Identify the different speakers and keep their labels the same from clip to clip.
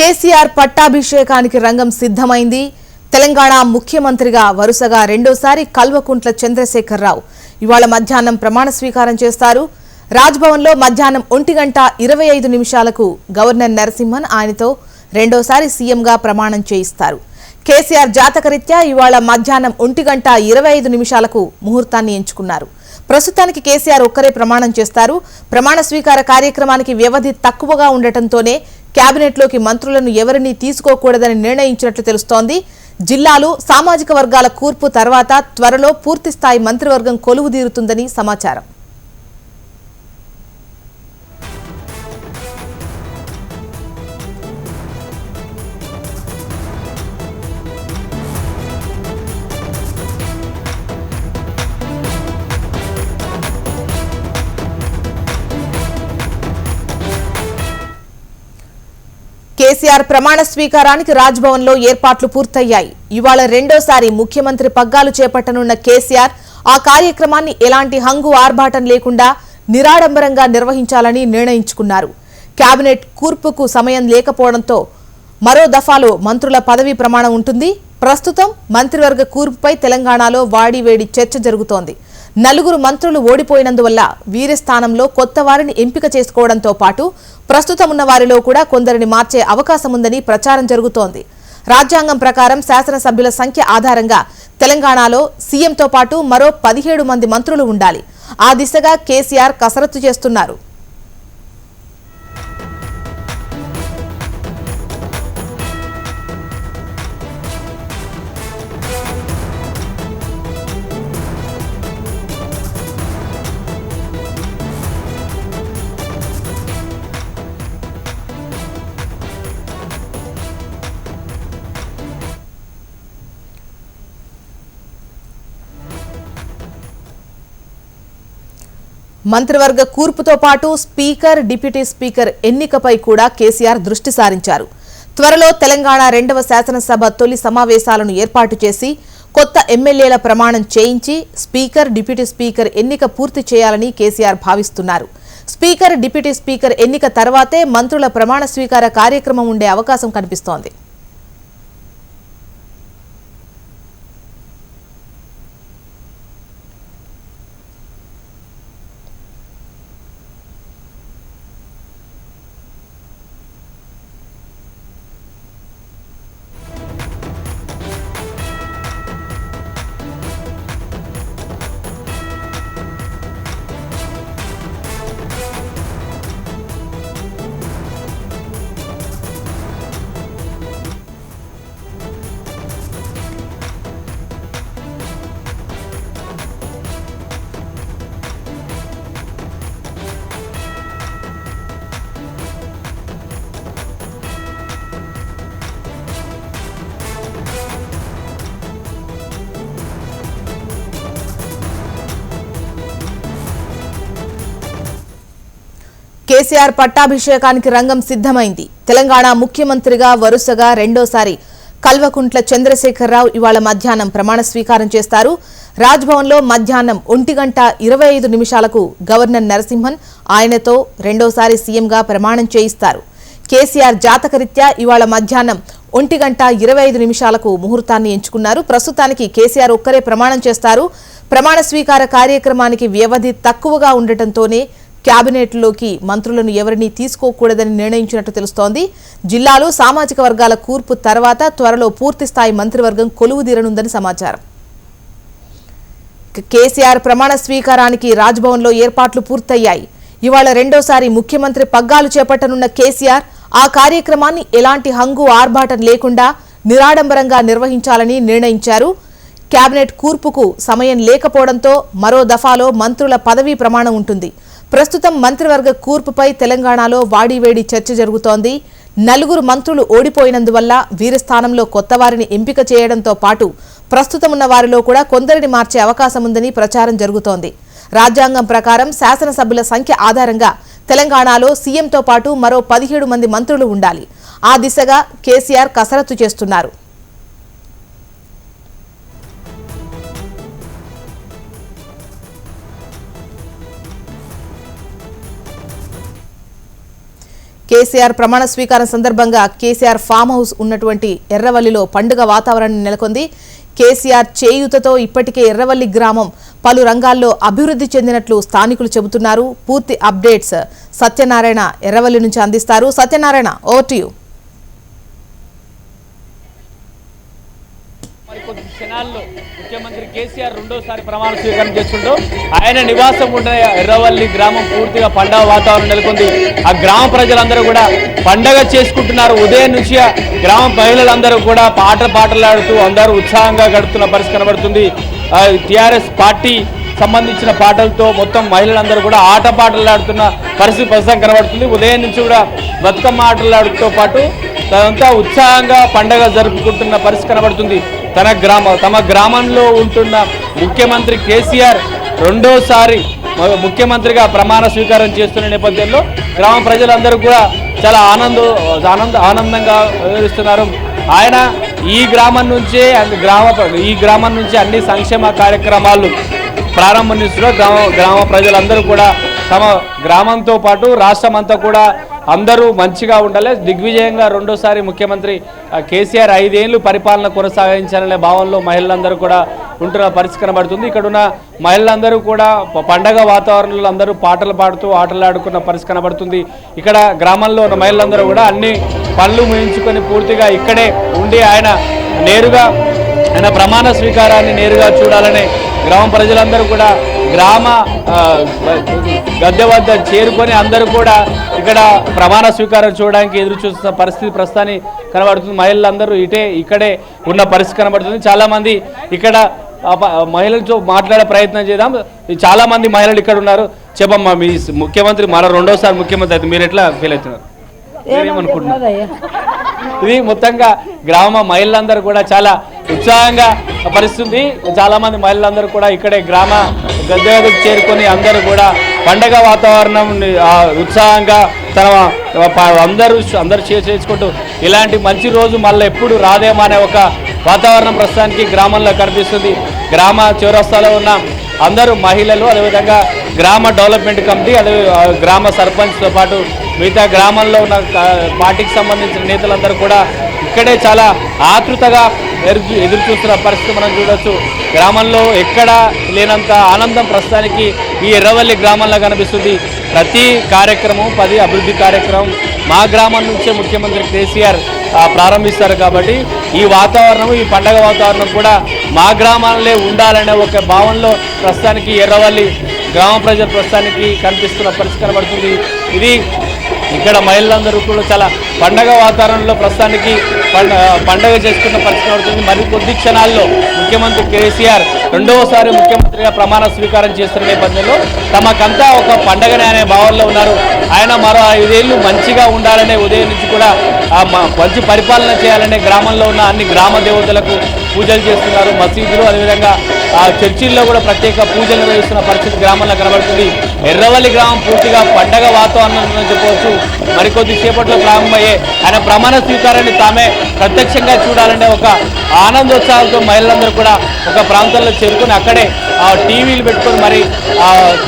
Speaker 1: కేసీఆర్ పట్టాభిషేకానికి రంగం సిద్ధమైంది. తెలంగాణ ముఖ్యమంత్రిగా వరుసగా రెండోసారి కల్వకుంట్ల చంద్రశేఖరరావు ఇవాళ మధ్యాహ్నం ప్రమాణ స్వీకారం చేస్తారు. రాజ్భవన్లో మధ్యాహ్నం 1:25 గవర్నర్ నరసింహన్ ఆయనతో రెండోసారి సీఎంగా ప్రమాణం చేయిస్తారు. కేసీఆర్ జాతకరీత్యా ఇవాళ మధ్యాహ్నం 1:25 ముహూర్తాన్ని ఎంచుకున్నారు. ప్రస్తుతానికి కేసీఆర్ ఒక్కరే ప్రమాణం చేస్తారు. ప్రమాణ స్వీకార కార్యక్రమానికి వ్యవధి తక్కువగా ఉండటంతోనే కేబినెట్లోకి మంత్రులను ఎవరినీ తీసుకోకూడదని నిర్ణయించినట్లు తెలుస్తోంది. జిల్లాలు సామాజిక వర్గాల కూర్పు తర్వాత త్వరలో పూర్తిస్థాయి మంత్రివర్గం కొలువుదీరుతుందని సమాచారం. కేసీఆర్ ప్రమాణ స్వీకారానికి రాజ్భవన్లో ఏర్పాట్లు పూర్తయ్యాయి. ఇవాళ రెండోసారి ముఖ్యమంత్రి పగ్గాలు చేపట్టనున్న కేసీఆర్ ఆ కార్యక్రమాన్ని ఎలాంటి హంగు ఆర్భాటం లేకుండా నిరాడంబరంగా నిర్వహించాలని నిర్ణయించుకున్నారు. కేబినెట్ కూర్పుకు సమయం లేకపోవడంతో మరో దఫాలో మంత్రుల పదవీ ప్రమాణం ఉంటుంది. ప్రస్తుతం మంత్రివర్గ కూర్పుపై తెలంగాణలో వాడివేడి చర్చ జరుగుతోంది. 4 మంత్రులు ఓడిపోయినందువల్ల వీరి స్థానంలో కొత్త వారిని ఎంపిక చేసుకోవడంతో పాటు ప్రస్తుతం ఉన్న వారిలో కూడా కొందరిని మార్చే అవకాశం ఉందని ప్రచారం జరుగుతోంది. రాజ్యాంగం ప్రకారం శాసనసభ్యుల సంఖ్య ఆధారంగా తెలంగాణలో సీఎంతో పాటు మరో 17 మంది మంత్రులు ఉండాలి. ఆ దిశగా కేసీఆర్ కసరత్తు చేస్తున్నారు. మంత్రివర్గ కూర్పుతో పాటు స్పీకర్, డిప్యూటీ స్పీకర్ ఎన్నికపై కూడా కేసీఆర్ దృష్టి సారించారు. త్వరలో తెలంగాణ 2వ శాసనసభ తొలి సమావేశాలను ఏర్పాటు చేసి కొత్త ఎమ్మెల్యేల ప్రమాణం చేయించి స్పీకర్, డిప్యూటీ స్పీకర్ ఎన్నిక పూర్తి చేయాలని కేసీఆర్ భావిస్తున్నారు. స్పీకర్, డిప్యూటీ స్పీకర్ ఎన్నిక తర్వాతే మంత్రుల ప్రమాణ స్వీకార కార్యక్రమం ఉండే అవకాశం కనిపిస్తోంది. కేసీఆర్ పట్టాభిషేకానికి రంగం సిద్ధమైంది. తెలంగాణ ముఖ్యమంత్రిగా వరుసగా రెండోసారి కల్వకుంట్ల చంద్రశేఖరరావు ఇవాళ మధ్యాహ్నం ప్రమాణ స్వీకారం చేస్తారు. రాజ్భవన్లో మధ్యాహ్నం 1:25 గవర్నర్ నరసింహన్ ఆయనతో రెండోసారి సీఎంగా ప్రమాణం చేయిస్తారు. కేసీఆర్ జాతకరీత్యా ఇవాళ మధ్యాహ్నం 1:25 ముహూర్తాన్ని ఎంచుకున్నారు. ప్రస్తుతానికి కేసీఆర్ ఒక్కరే ప్రమాణం చేస్తారు. ప్రమాణ స్వీకార కార్యక్రమానికి వ్యవధి తక్కువగా ఉండటంతోనే కేబినెట్లోకి మంత్రులను ఎవరినీ తీసుకోకూడదని నిర్ణయించినట్టు తెలుస్తోంది. జిల్లాలు సామాజిక వర్గాల కూర్పు తర్వాత త్వరలో పూర్తిస్థాయి మంత్రివర్గం కొలువుదీరనుందని సమాచారం. కేసీఆర్ ప్రమాణ స్వీకారానికి రాజ్భవన్లో ఏర్పాట్లు పూర్తయ్యాయి. ఇవాళ రెండోసారి ముఖ్యమంత్రి పగ్గాలు చేపట్టనున్న కేసీఆర్ ఆ కార్యక్రమాన్ని ఎలాంటి హంగు ఆర్భాటం లేకుండా నిరాడంబరంగా నిర్వహించాలని నిర్ణయించారు. కేబినెట్ కూర్పుకు సమయం లేకపోవడంతో మరో దఫాలో మంత్రుల పదవీ ప్రమాణం ఉంటుంది. ప్రస్తుతం మంత్రివర్గ కూర్పుపై తెలంగాణలో వాడివేడి చర్చ జరుగుతోంది. 4 మంత్రులు ఓడిపోయినందువల్ల వీరి స్థానంలో కొత్త వారిని ఎంపిక చేయడంతో పాటు ప్రస్తుతం ఉన్న వారిలో కూడా కొందరిని మార్చే అవకాశం ఉందని ప్రచారం జరుగుతోంది. రాజ్యాంగం ప్రకారం శాసనసభ్యుల సంఖ్య ఆధారంగా తెలంగాణలో సీఎంతో పాటు మరో 17 మంది మంత్రులు ఉండాలి. ఆ దిశగా కేసీఆర్ కసరత్తు చేస్తున్నారు. కేసీఆర్ ప్రమాణ స్వీకారం సందర్భంగా కేసీఆర్ ఫామ్ హౌస్ ఉన్నటువంటి ఎర్రవల్లిలో పండుగ వాతావరణం నెలకొంది. కేసీఆర్ చేయూతతో ఇప్పటికే ఎర్రవల్లి గ్రామం పలు రంగాల్లో అభివృద్ధి చెందినట్లు స్థానికులు చెబుతున్నారు. పూర్తి అప్డేట్స్ సత్యనారాయణ ఎర్రవల్లి నుంచి అందిస్తారు. Satyanarayana, over to you.
Speaker 2: కొద్ది క్షణాల్లో ముఖ్యమంత్రి కేసీఆర్ రెండోసారి ప్రమాణ స్వీకారం చేసుకుంటూ ఆయన నివాసం ఉండే ఎర్రవల్లి గ్రామం పూర్తిగా పండగ వాతావరణం నెలకొంది. ఆ గ్రామ ప్రజలందరూ కూడా పండగ చేసుకుంటున్నారు. ఉదయం నుంచి గ్రామ మహిళలందరూ కూడా పాటలాడుతూ అందరూ ఉత్సాహంగా గడుపుతున్న పరిస్థితి కనబడుతుంది. టీఆర్ఎస్ పార్టీ సంబంధించిన పాటలతో మొత్తం మహిళలందరూ కూడా ఆటపాటలాడుతున్న పరిస్థితి ప్రస్తుతం కనబడుతుంది. ఉదయం నుంచి కూడా బతుకమ్మ ఆటలాడుతో పాటు తనంతా ఉత్సాహంగా పండగ జరుపుకుంటున్న పరిస్థితి కనబడుతుంది. తమ గ్రామంలో ఉంటున్న ముఖ్యమంత్రి కేసీఆర్ రెండోసారి ముఖ్యమంత్రిగా ప్రమాణ స్వీకారం చేస్తున్న నేపథ్యంలో గ్రామ ప్రజలందరూ కూడా చాలా ఆనందంగా వ్యవహరిస్తున్నారు. ఆయన ఈ గ్రామం నుంచే అన్ని సంక్షేమ కార్యక్రమాలు ప్రారంభిస్తున్నారు. గ్రామ ప్రజలందరూ కూడా తమ గ్రామంతో పాటు రాష్ట్రం అంతా కూడా అందరూ మంచిగా ఉండాలి, దిగ్విజయంగా రెండోసారి ముఖ్యమంత్రి కేసీఆర్ 5 ఏళ్ళు పరిపాలన కొనసాగించాలనే భావనలో మహిళలందరూ కూడా ఉంటున్న పరిస్థితి కనబడుతుంది. ఇక్కడున్న మహిళలందరూ కూడా పండగ వాతావరణంలో అందరూ పాటలు పాడుతూ ఆటలాడుకున్న పరిస్థితి కనబడుతుంది. ఇక్కడ గ్రామంలో ఉన్న మహిళలందరూ కూడా అన్ని పనులు ముగించుకొని పూర్తిగా ఇక్కడే ఉండి ఆయన ప్రమాణ స్వీకారాన్ని నేరుగా చూడాలనే గ్రామ ప్రజలందరూ కూడా గ్రామ గద్దె వద్ద చేరుకొని అందరూ కూడా ఇక్కడ ప్రమాణ స్వీకారం చూడడానికి ఎదురు చూస్తున్న పరిస్థితి ప్రస్తుతాన్ని కనబడుతుంది. మహిళలందరూ ఇక్కడే ఉన్న పరిస్థితి కనబడుతుంది. చాలామంది ఇక్కడ మహిళలతో మాట్లాడే ప్రయత్నం చేద్దాం. చాలా మంది మహిళలు ఇక్కడ ఉన్నారు. చెప్పమ్మా, మీ ముఖ్యమంత్రి రెండోసారి ముఖ్యమంత్రి అయితే మీరు ఎట్లా ఫీల్ అవుతున్నారు? ఏమనుకుంటున్నారు? ఇది మొత్తంగా గ్రామ మహిళలందరూ కూడా చాలా ఉత్సాహంగా పరిస్థితుంది. చాలా మంది మహిళలందరూ కూడా ఇక్కడే గ్రామ గద్దెకు చేరుకొని అందరూ కూడా పండగ వాతావరణం ఉత్సాహంగా అందరూ చేసుకుంటూ ఇలాంటి మంచి రోజు మళ్ళీ ఎప్పుడు రాదేమో అనే ఒక వాతావరణం ప్రస్తుతానికి గ్రామంలో కనిపిస్తుంది. గ్రామ చౌరస్తాలో ఉన్న అందరూ మహిళలు, అదేవిధంగా గ్రామ డెవలప్మెంట్ కమిటీ, అదే గ్రామ సర్పంచ్తో పాటు మిగతా గ్రామంలో ఉన్న పార్టీకి సంబంధించిన నేతలందరూ కూడా ఇక్కడే చాలా ఆతృతగా ఎదురు చూస్తున్న పరిస్థితి మనం చూడవచ్చు. గ్రామంలో ఎక్కడా లేనంత ఆనందం ప్రస్తుతానికి ఈ ఎర్రవల్లి గ్రామంలో కనిపిస్తుంది. ప్రతి కార్యక్రమం, అభివృద్ధి కార్యక్రమం మా గ్రామం నుంచే ముఖ్యమంత్రి కేసీఆర్ ప్రారంభిస్తారు. కాబట్టి ఈ వాతావరణం, ఈ పండగ వాతావరణం కూడా మా గ్రామాలే ఉండాలనే ఒక భావనలో ప్రస్తుతానికి ఎర్రవల్లి గ్రామ ప్రజలు ప్రస్తుతానికి కనిపిస్తున్న పరిస్థితి కనబడుతుంది. ఇది ఇక్కడ మహిళలందరూ కూడా చాలా పండగ వాతావరణంలో ప్రస్తుతానికి పండగ చేసుకున్న పరిస్థితి పడుతుంది. మరి కొద్ది క్షణాల్లో ముఖ్యమంత్రి కేసీఆర్ రెండవసారి ముఖ్యమంత్రిగా ప్రమాణ స్వీకారం చేస్తున్న నేపథ్యంలో తమకంతా ఒక పండగనే అనే భావనలో ఉన్నారు. ఆయన మరో 5 ఏళ్ళు మంచిగా ఉండాలనే ఉదయం నుంచి కూడా మంచి పరిపాలన చేయాలనే గ్రామంలో ఉన్న అన్ని గ్రామ దేవతలకు పూజలు చేస్తున్నారు. మసీదులు, అదేవిధంగా చర్చిల్లో కూడా ప్రత్యేక పూజలు నిర్వహిస్తున్న పరిస్థితి గ్రామంలో కనబడుతుంది. ఎర్రవల్లి గ్రామం పూర్తిగా పండగ వాతావరణం చెప్పవచ్చు. మరికొద్ది సేపట్లో ప్రారంభమయ్యే ఆయన ప్రమాణ స్వీకారాన్ని తామే ప్రత్యక్షంగా చూడాలనే ఒక ఆనందోత్సాహాలతో మహిళలందరూ కూడా ఒక ప్రాంతంలో చేరుకొని అక్కడే టీవీలు పెట్టుకొని మరి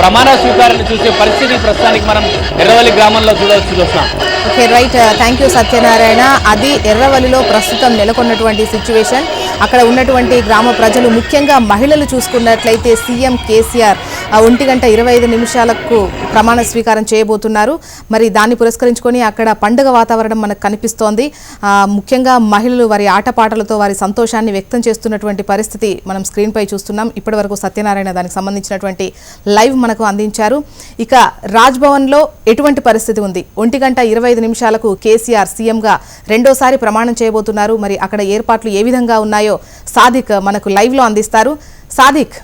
Speaker 2: ప్రమాణ స్వీకారాన్ని చూసే పరిస్థితి ప్రస్తుతానికి మనం ఎర్రవల్లి గ్రామంలో చూస్తున్నాం.
Speaker 1: Okay, right, thank you Satyanarayana. అది ఎర్రవల్లిలో ప్రస్తుతం నెలకొన్నటువంటి సిచ్యువేషన్. అక్కడ ఉన్నటువంటి గ్రామ ప్రజలు, ముఖ్యంగా మహిళలు చూసుకున్నట్లయితే సీఎం కేసీఆర్ 1:25 ప్రమాణ స్వీకారం చేయబోతున్నారు. మరి దాన్ని పురస్కరించుకొని అక్కడ పండుగ వాతావరణం మనకు కనిపిస్తోంది. ముఖ్యంగా మహిళలు వారి ఆటపాటలతో వారి సంతోషాన్ని వ్యక్తం చేస్తున్నటువంటి పరిస్థితి మనం స్క్రీన్పై చూస్తున్నాం. ఇప్పటి వరకు సత్యనారాయణ దానికి సంబంధించినటువంటి లైవ్ మనకు అందించారు. ఇక రాజ్భవన్లో ఎటువంటి పరిస్థితి ఉంది? 1:25 కేసీఆర్ సీఎంగా రెండోసారి ప్రమాణం చేయబోతున్నారు. మరి అక్కడ ఏర్పాట్లు ఏ విధంగా ఉన్నాయో సాదిక్ మనకు లైవ్లో అందిస్తారు. సాదిక్.